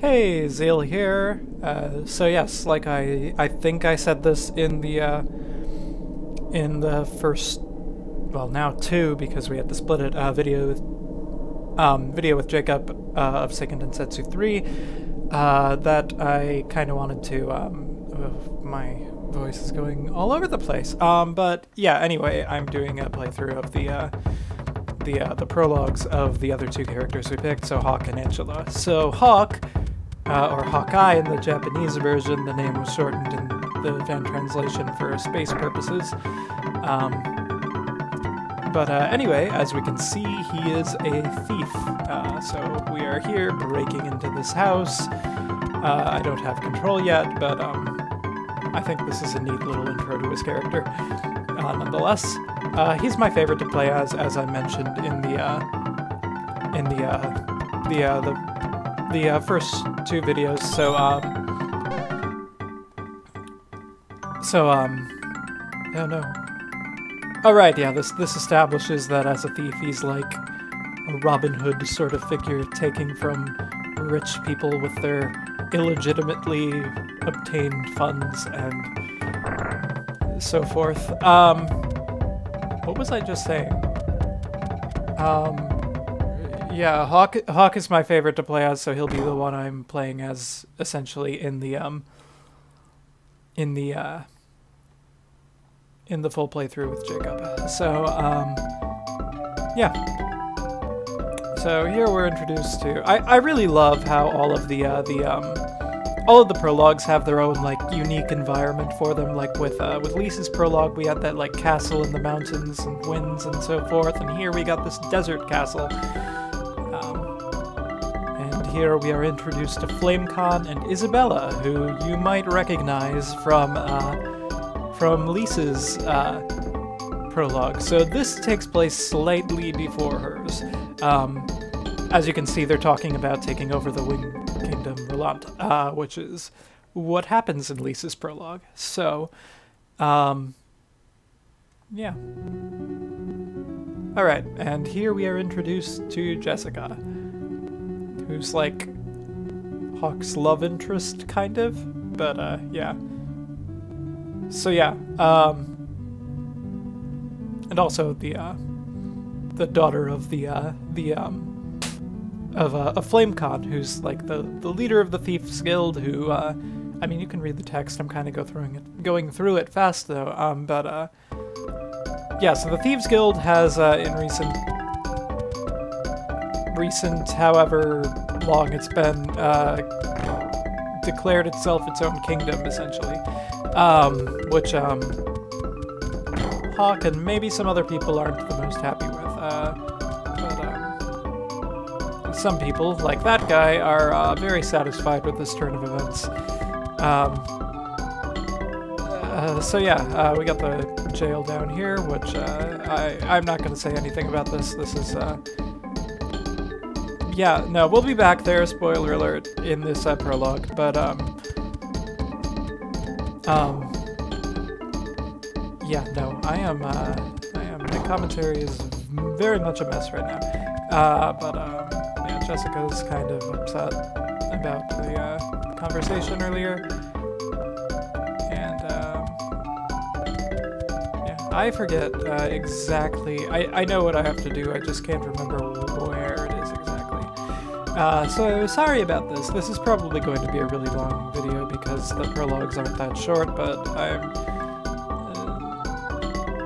Hey, Zeal here. So yes, like I think I said this in the first, well now two because we had to split it, video with Jacob of Seiken Densetsu 3, that I kind of wanted to, my voice is going all over the place. But yeah, anyway, I'm doing a playthrough of the prologues of the other two characters we picked, so Hawk and Angela. So Hawk, or Hawkeye in the Japanese version, the name was shortened in the fan translation for space purposes. But anyway, as we can see, he is a thief. So we are here breaking into this house. I don't have control yet, but I think this is a neat little intro to his character. Nonetheless, he's my favorite to play as I mentioned in the first two videos. Oh no. Oh right, yeah, this establishes that as a thief he's like a Robin Hood sort of figure, taking from rich people with their illegitimately obtained funds and so forth. What was I just saying? Yeah, Hawk is my favorite to play as, so he'll be the one I'm playing as essentially in the full playthrough with Jacob. So yeah. So here we're introduced to. I really love how all of the prologues have their own like unique environment for them. Like with Lisa's prologue, we had that like castle in the mountains and winds and so forth, and here we got this desert castle. And here we are introduced to Flamecon and Isabella, who you might recognize from Lisa's prologue. So this takes place slightly before hers. As you can see, they're talking about taking over the Winged Kingdom, Roland, which is what happens in Lisa's prologue. So, yeah. Alright, and here we are introduced to Jessica, who's like Hawk's love interest, kind of, but, yeah. So yeah, and also the daughter of of Flamecon, who's like the leader of the Thieves Guild, who, I mean, you can read the text, I'm kind of going through it fast though, but, yeah, so the Thieves Guild has, in recent, however long it's been, declared itself its own kingdom, essentially, which, Hawk and maybe some other people aren't the most happy with, but some people, like that guy, are very satisfied with this turn of events. So yeah, we got the jail down here, which I'm not going to say anything about this. This is, yeah, no, we'll be back there, spoiler alert, in this prologue, but yeah, no, I am, my commentary is very much a mess right now, but, yeah, Jessica's kind of upset about the, conversation earlier, and, yeah, I forget, exactly, I know what I have to do, I just can't remember where it is exactly, so sorry about this. This is probably going to be a really long video because the prologues aren't that short, but I'm...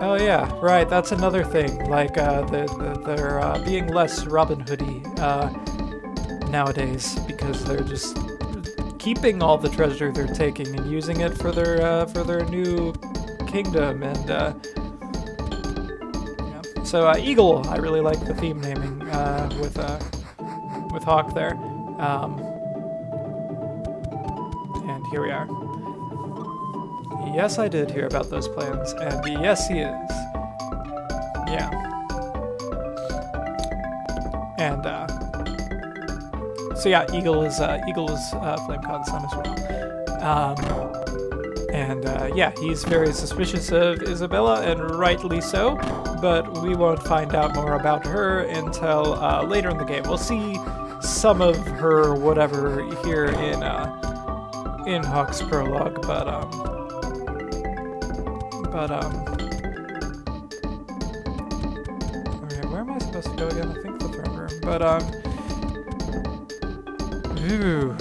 oh yeah, right, that's another thing, like, they're being less Robin Hood-y, nowadays, because they're just keeping all the treasure they're taking and using it for their new kingdom, and, yeah. So, Eagle, I really like the theme naming, with Hawk there, and here we are. Yes, I did hear about those plans, and yes, he is. Yeah. And, so yeah, Eagle is Flamecon's son as well. And, yeah, he's very suspicious of Isabella, and rightly so, but we won't find out more about her until, later in the game. We'll see some of her whatever here in Hawk's prologue, but alright, where am I supposed to go again? I think the throne room, but ooh,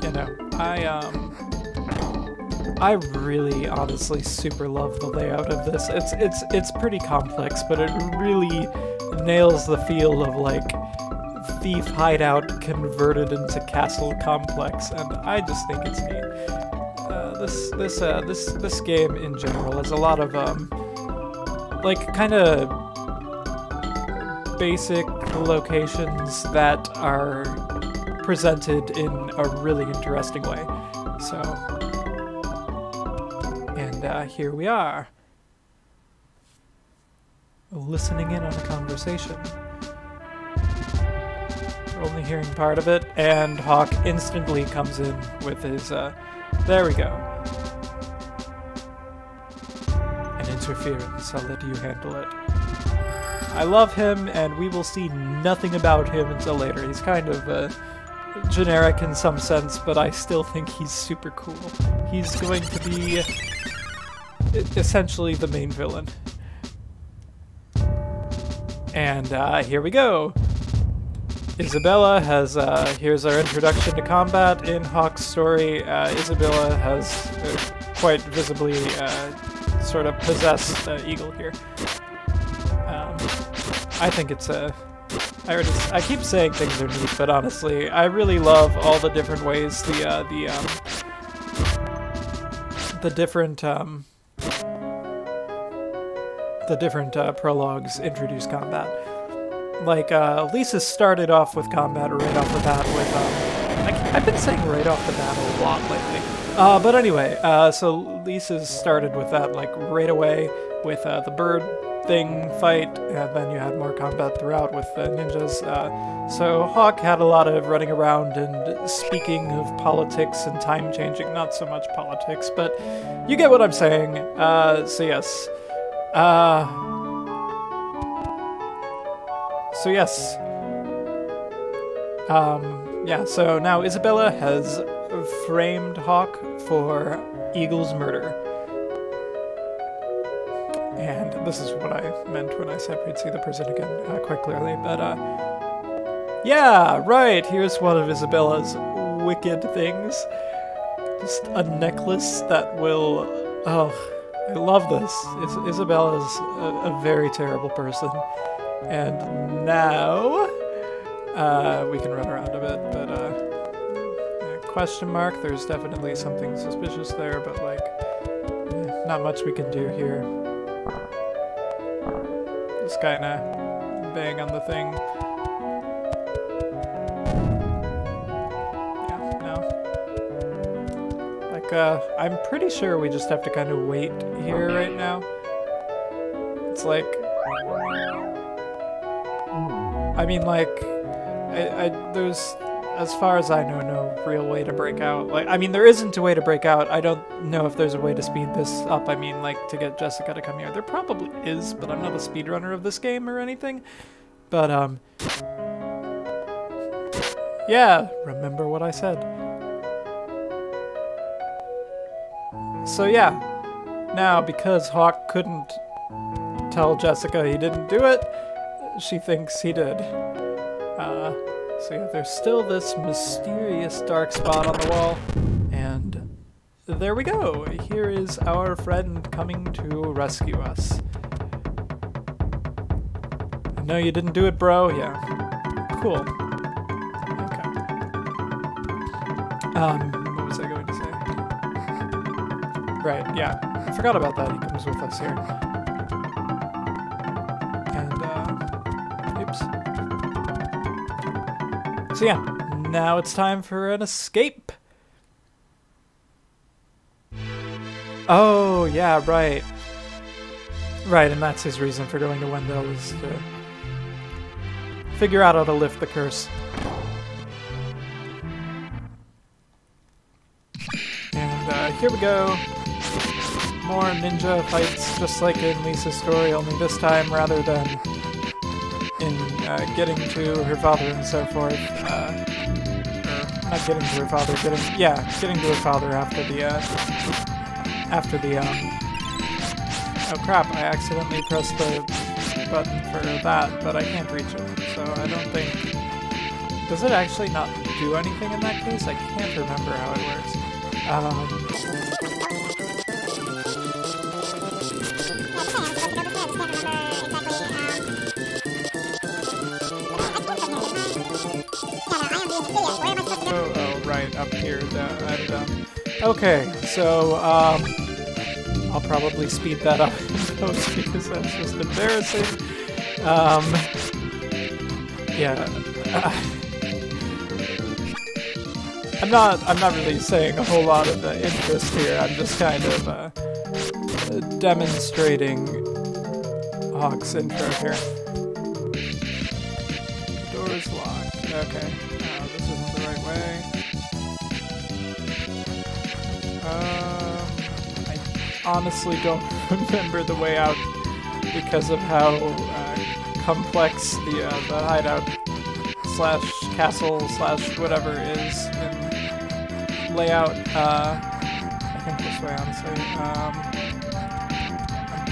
you know, I really honestly super love the layout of this. It's pretty complex, but it really nails the feel of like thief hideout converted into castle complex, and I just think it's neat. This game in general has a lot of like kind of basic locations that are presented in a really interesting way. So, and here we are, listening in on a conversation. We're only hearing part of it, and Hawk instantly comes in with his, there we go. An interference, I'll let you handle it. I love him, and we will see nothing about him until later. He's kind of, generic in some sense, but I still think he's super cool. He's going to be essentially the main villain. And here we go. Isabella has, here's our introduction to combat in Hawk's story. Isabella has quite visibly sort of possessed Eagle here. I think it's a... I keep saying things are neat, but honestly, I really love all the different ways the different prologues introduce combat. Like, Lisa started off with combat right off the bat with, I've been saying right off the bat a lot lately. But anyway, so Lisa started with that, like, right away with the bird thing fight, and then you had more combat throughout with the ninjas. So Hawk had a lot of running around and speaking of politics and time changing, not so much politics, but you get what I'm saying. So yes. Yeah, so now Isabella has framed Hawk for Eagle's murder. And this is what I meant when I said we'd see the prison again quite clearly. But, yeah, right, here's one of Isabella's wicked things. Just a necklace that will... Oh, I love this. Isabella's a very terrible person. And now... we can run around a bit, but, yeah, question mark, there's definitely something suspicious there, but, like, not much we can do here. Just kinda bang on the thing. Yeah, no. Like, I'm pretty sure we just have to kind of wait here right now. It's like... I mean, like... there's, as far as I know, no real way to break out. Like, I mean, there isn't a way to break out. I don't know if there's a way to speed this up. I mean, like, to get Jessica to come here. There probably is, but I'm not a speedrunner of this game or anything. But, yeah, remember what I said. So, yeah. Now, because Hawk couldn't tell Jessica he didn't do it, she thinks he did. So yeah, there's still this mysterious dark spot on the wall, and there we go. Here is our friend coming to rescue us. No, you didn't do it, bro? Yeah. Cool. Okay. What was I going to say? Right, yeah. I forgot about that. He comes with us here. Oops. So yeah, now it's time for an escape. Oh, yeah, right. Right, and that's his reason for going to Wendell, is to figure out how to lift the curse. And here we go. More ninja fights, just like in Lisa's story, only this time, rather than in getting to her father and so forth. Or not getting to her father, getting to her father after the oh crap! I accidentally pressed the button for that, but I can't reach it. So I don't think. Does it actually not do anything in that case? I can't remember how it works. Oh, right, up here. Okay, so, I'll probably speed that up in post because that's just embarrassing. Yeah. I'm not really saying a whole lot of interest here. I'm just kind of demonstrating Hawk's intro here. The door is locked. Okay. This isn't the right way. I honestly don't remember the way out because of how complex the hideout / castle / whatever is in layout. I think this way, honestly.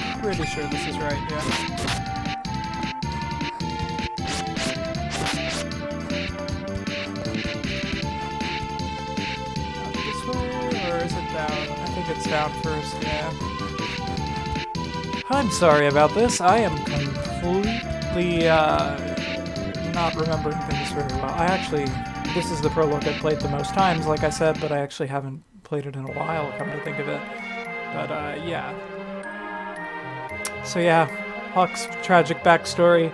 I'm pretty sure this is right, yeah. This way, or is it down? I think it's down first, yeah. I'm sorry about this. I am completely, not remembering things very well. This is the prologue I played the most times, like I said, but I actually haven't played it in a while, come to think of it. But, yeah. So yeah, Hawk's tragic backstory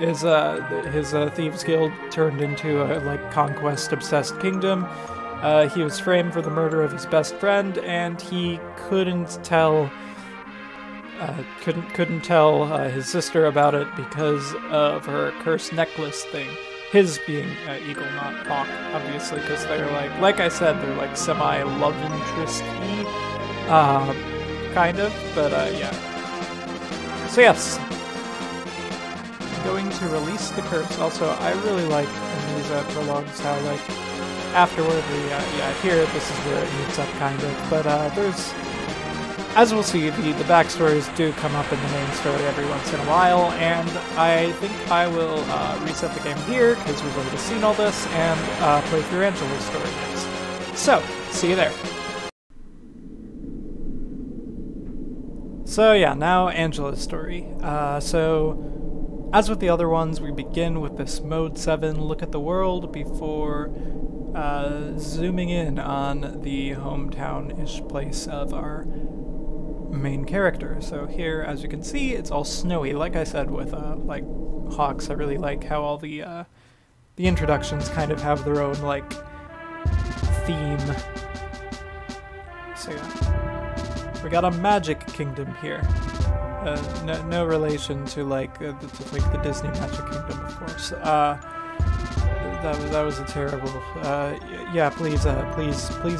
is, his Thieves Guild turned into a, conquest-obsessed kingdom. He was framed for the murder of his best friend, and he couldn't tell his sister about it because of her cursed necklace thing. His being Eagle, not Hawk, obviously, because they're like I said, they're semi-love interest-y, kind of, but yeah. So yes, going to release the curse. Also, I really like in these prologues how afterward here this is where it meets up kind of, but there's. As we'll see, the backstories do come up in the main story every once in a while, and I think I will reset the game here, because we've already seen all this, and play through Angela's story next. So, see you there. So yeah, now Angela's story. So, as with the other ones, we begin with this Mode 7 look at the world before zooming in on the hometown-ish place of our main character. So here, as you can see, it's all snowy. Like I said with Hawks, I really like how all the introductions kind of have their own theme. So yeah, we got a magic kingdom here. No relation to the Disney Magic Kingdom, of course. That was a terrible. Yeah, please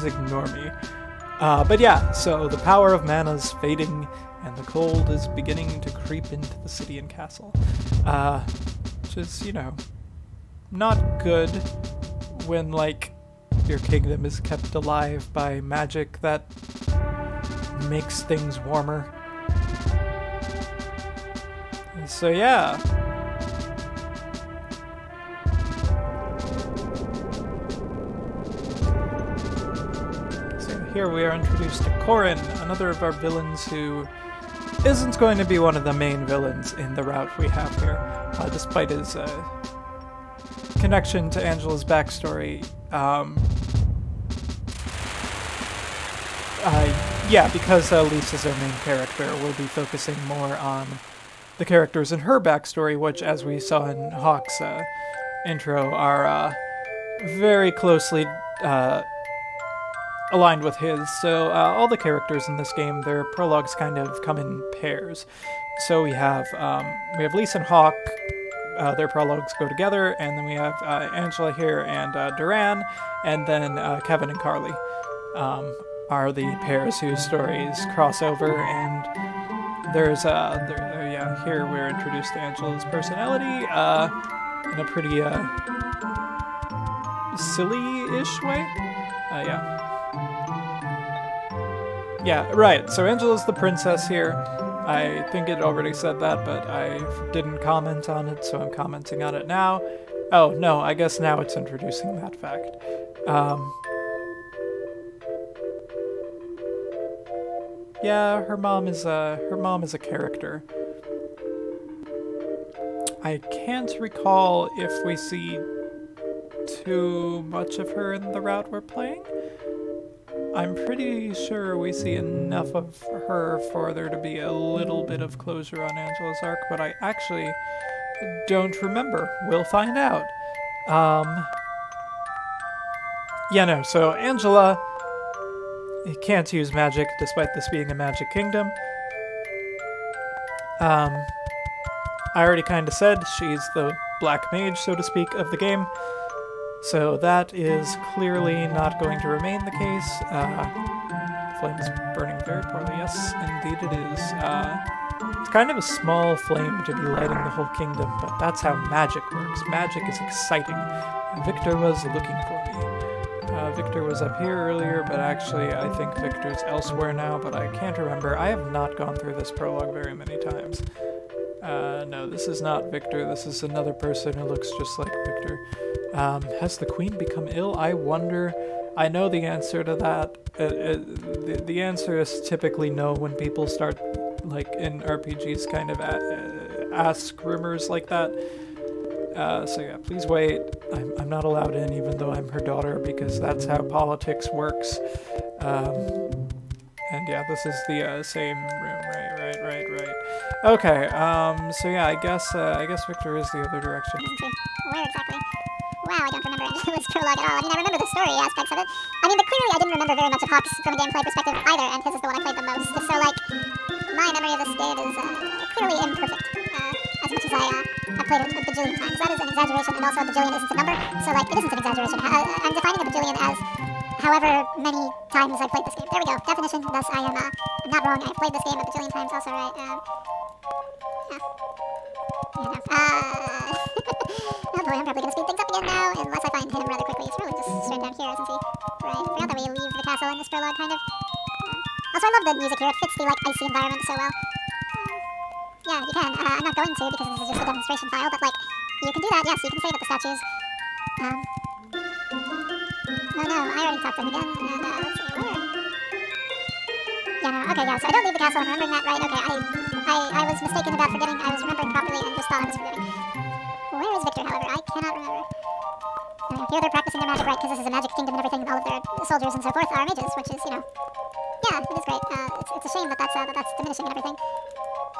ignore me. But yeah, so the power of mana's fading, and the cold is beginning to creep into the city and castle. Which is, not good when, your kingdom is kept alive by magic that makes things warmer. And so yeah. Here we are introduced to Corin, another of our villains who isn't going to be one of the main villains in the route we have here, despite his connection to Angela's backstory. Yeah, because Lisa's our main character, we'll be focusing more on the characters in her backstory, which, as we saw in Hawk's intro, are very closely aligned with his. So all the characters in this game, their prologues kind of come in pairs. So we have Lisa and Hawk, their prologues go together, and then we have Angela here and Duran, and then Kevin and Carly are the pairs whose stories cross over, and there's yeah, here we're introduced to Angela's personality in a pretty silly-ish way. Yeah. Yeah, right, so Angela's the princess here. I think it already said that, but I didn't comment on it, so I'm commenting on it now. Oh, no, I guess now it's introducing that fact. Yeah, her mom is a character. I can't recall if we see too much of her in the route we're playing. I'm pretty sure we see enough of her for there to be a little bit of closure on Angela's arc, but I actually don't remember. We'll find out. Yeah, no, so Angela can't use magic, despite this being a magic kingdom. I already kind of said she's the black mage, so to speak, of the game. So that is clearly not going to remain the case. Flame is burning very poorly. Yes, indeed it is. It's kind of a small flame to be lighting the whole kingdom, but that's how magic works. Magic is exciting. Victor was looking for me. Victor was up here earlier, but actually I think Victor's elsewhere now, but I can't remember. I have not gone through this prologue very many times. No, this is not Victor. This is another person who looks just like Victor. Has the queen become ill? I wonder. I know the answer to that. The answer is typically no when people start, like, in RPGs kind of ask rumors like that. So yeah, please wait. I'm not allowed in even though I'm her daughter because that's how politics works. And yeah, this is the same room, right. Okay, so yeah, I guess Victor is the other direction. Where exactly? Wow, I don't remember Angela's prologue at all. I mean, I remember the story aspects of it. I mean, but clearly I didn't remember very much of Hawk's from a gameplay perspective either, and his is the one I played the most. So, like, my memory of this game is clearly imperfect, as much as I played it a bajillion times. That is an exaggeration, and also a bajillion isn't a number, so, like, it isn't an exaggeration. I'm defining a bajillion as however many times I've played this game. There we go, definition, thus I am I'm not wrong. I've played this game a bajillion times also, right? Oh boy, I'm probably gonna speed things up again now, unless I find him rather quickly. It's really just straight down here, isn't he? Right, I forgot that we leave the castle in this prologue, kind of. Also, I love the music here. It fits the, like, icy environment so well. Yeah, you can. I'm not going to, because this is just a demonstration file, but, like, you can do that, yes, you can save at the statues. Oh no, I already talked to him again, and, let's see, where? Yeah, no, okay, yeah, so I don't leave the castle, I'm remembering that right, okay, I was mistaken about forgetting, I was remembering properly and just thought I was forgetting. Where is Victor, however? I cannot remember. Here they're practicing their magic, right, because this is a magic kingdom and everything, and all of their soldiers and so forth are mages, which is, you know, yeah, it is great. It's a shame that that's diminishing and everything.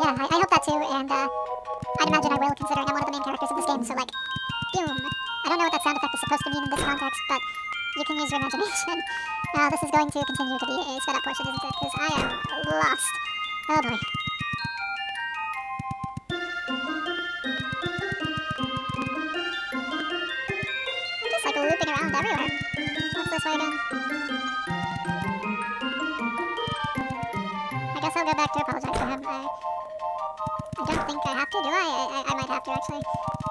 Yeah, I hope that too, and I'd imagine I will, considering I'm one of the main characters of this game, so, like, boom. I don't know what that sound effect is supposed to mean in this context, but you can use your imagination. This is going to continue to be a sped up portion, isn't it? Because I am lost. Oh boy. I'm just, like, looping around everywhere. What's this way again? I guess I'll go back to apologize to him. I don't think I have to, do I? I might have to, actually.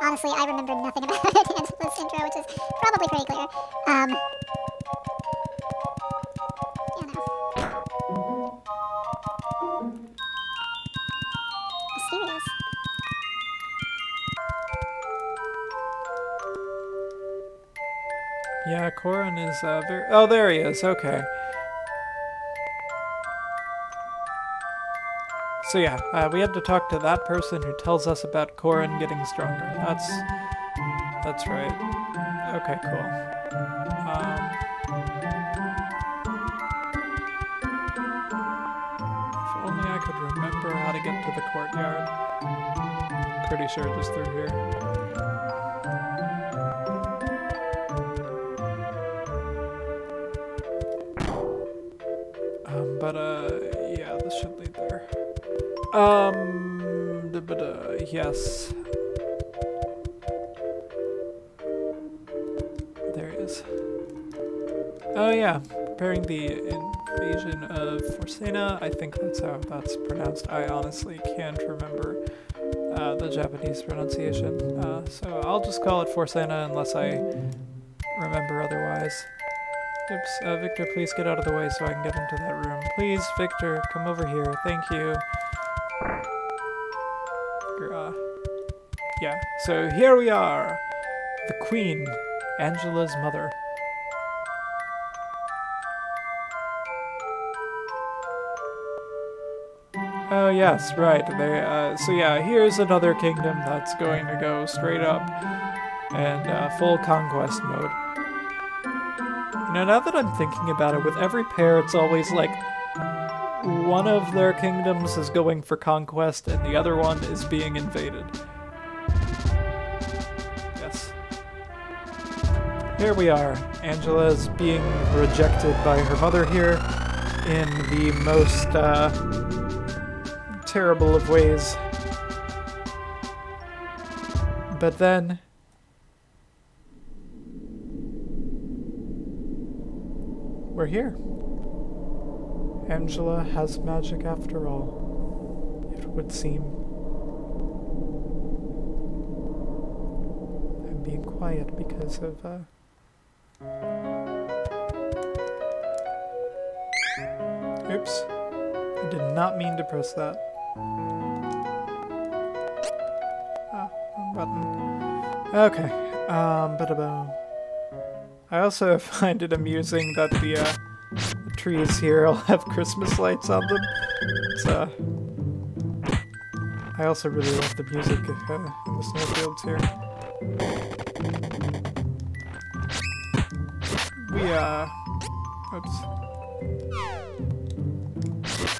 Honestly, I remember nothing about Angela's intro, which is probably pretty clear. Yeah, no. Mysterious. Yeah, Corin is very... Oh, there he is, okay. So yeah, we had to talk to that person who tells us about Corin getting stronger. That's right. Okay, cool. If only I could remember how to get to the courtyard. Pretty sure just through here. Yeah, this should lead there. Yes. There he is. Oh yeah, preparing the invasion of Forsena. I think that's how that's pronounced. I honestly can't remember. the Japanese pronunciation. So I'll just call it Forsena unless I remember otherwise. Oops, Victor, please get out of the way so I can get into that room. Please, Victor, come over here. Thank you. Yeah, so here we are. The Queen, Angela's mother. Oh yes, right. So yeah, here's another kingdom that's going to go straight up and full conquest mode. You know, now that I'm thinking about it, with every pair, it's always like one of their kingdoms is going for conquest and the other one is being invaded. Yes. Here we are. Angela's being rejected by her mother here in the most terrible of ways. But then we're here. Angela has magic after all, it would seem. I'm being quiet because of, oops. I did not mean to press that. Ah, wrong button. Okay, ba-da-boom. I also find it amusing that the trees here all have Christmas lights on them. It's, I also really love the music in the snowfields here.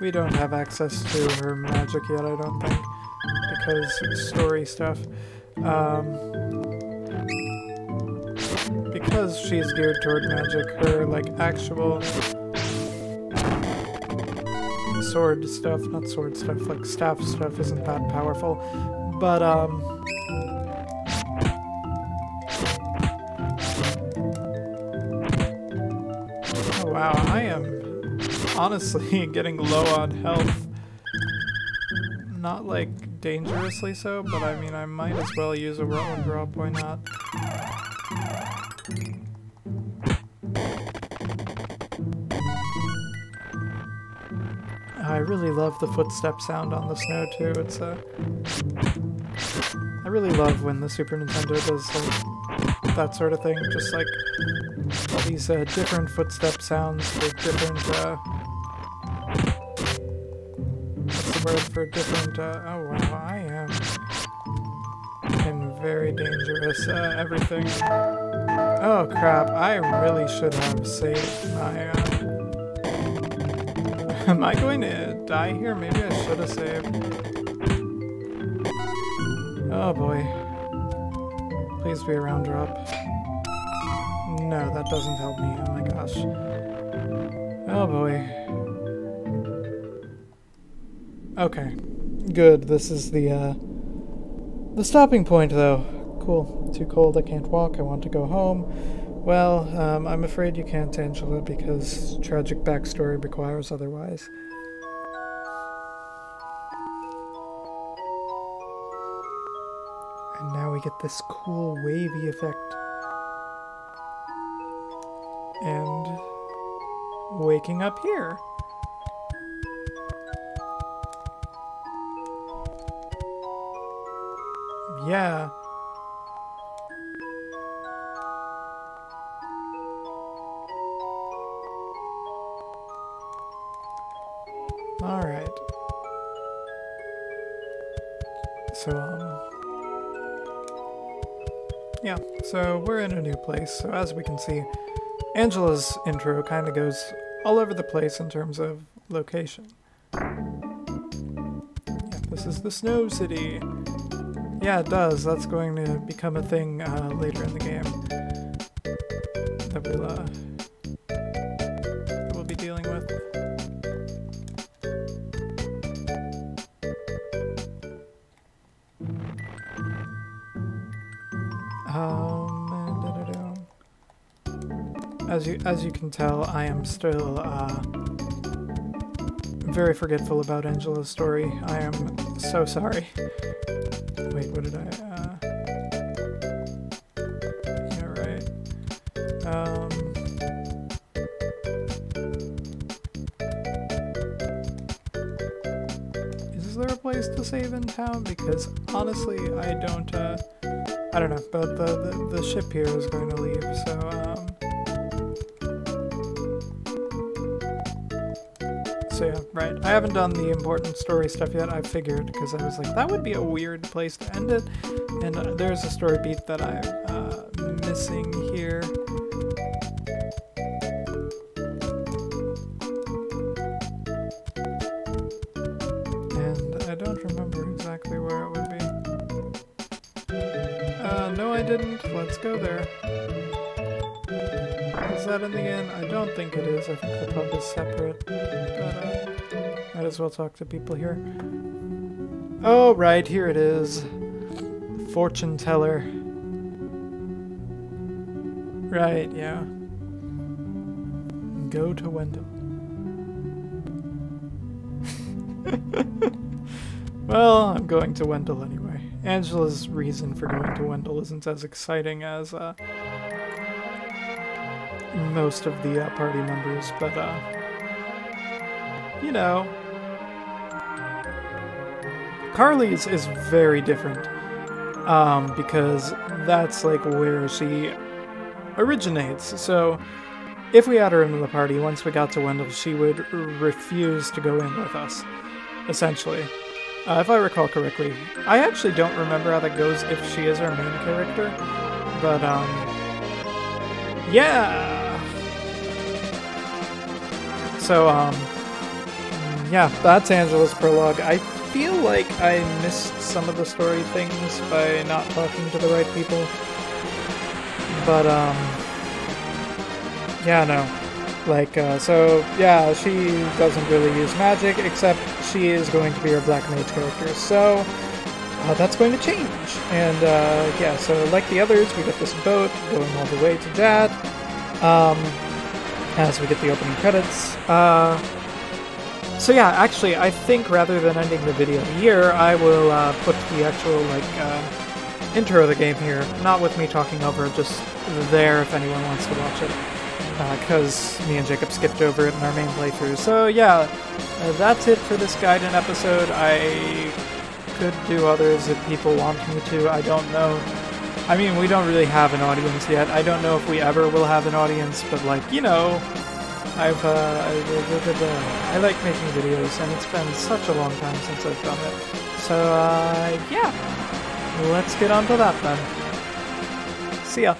We don't have access to her magic yet, I don't think, because of story stuff. Because she's geared toward magic, her, like, actual sword stuff, not sword stuff, like staff stuff isn't that powerful, but, oh wow, I am honestly getting low on health. Not, like, dangerously so, but I mean, I might as well use a roll drop, why not? I really love the footstep sound on the snow too. It's I really love when the Super Nintendo does that sort of thing. Just like all these different footstep sounds for different. What's the word for different? Oh wow, I am in very dangerous everything. Oh crap! I really should have saved my. Am I going to die here? Maybe I should have saved. Oh boy. Please be a round drop. No, that doesn't help me. Oh my gosh. Oh boy. Okay. Good. This is the stopping point though. Cool. Too cold, I can't walk, I want to go home. Well, I'm afraid you can't, Angela, because tragic backstory requires otherwise. And now we get this cool wavy effect. And waking up here. Yeah. Alright. So, yeah, so we're in a new place, so as we can see, Angela's intro kind of goes all over the place in terms of location. Yeah, this is the Snow City. Yeah, it does. That's going to become a thing later in the game that we'll be dealing with. As you can tell, I am still very forgetful about Angela's story. I am so sorry. Wait, what did I, yeah, right. Is there a place to save in town? Because honestly, I don't know, but the ship here is going to leave, so, so yeah, right. I haven't done the important story stuff yet, I figured, because I was like, that would be a weird place to end it, and there's a story beat that I'm missing here. And I don't remember exactly where it would be. No I didn't. Let's go there. Is that in the inn? I don't think it is. I think the pub is separate. But, might as well talk to people here. Oh, right, here it is. Fortune teller. Right, yeah. Go to Wendell. Well, I'm going to Wendell anyway. Angela's reason for going to Wendell isn't as exciting as, most of the party members, but you know, Carly's is very different, because that's like where she originates. So if we had her into the party, once we got to Wendell, she would refuse to go in with us, essentially. If I recall correctly. I actually don't remember how that goes if she is our main character, but yeah. So, yeah, that's Angela's prologue. I feel like I missed some of the story things by not talking to the right people. But, yeah, no. Like, so, yeah, she doesn't really use magic, except she is going to be our Black Mage character. So, that's going to change. And, yeah, so like the others, we get this boat going all the way to Jad. As we get the opening credits. So yeah, actually, I think rather than ending the video here, I will put the actual, like, intro of the game here. Not with me talking over, just there if anyone wants to watch it. Because me and Jacob skipped over it in our main playthrough. So yeah, that's it for this gaiden episode. I could do others if people want me to, I don't know. I mean, we don't really have an audience yet. I don't know if we ever will have an audience, but like, you know, I like making videos, and it's been such a long time since I've done it. So, yeah, let's get on to that then. See ya.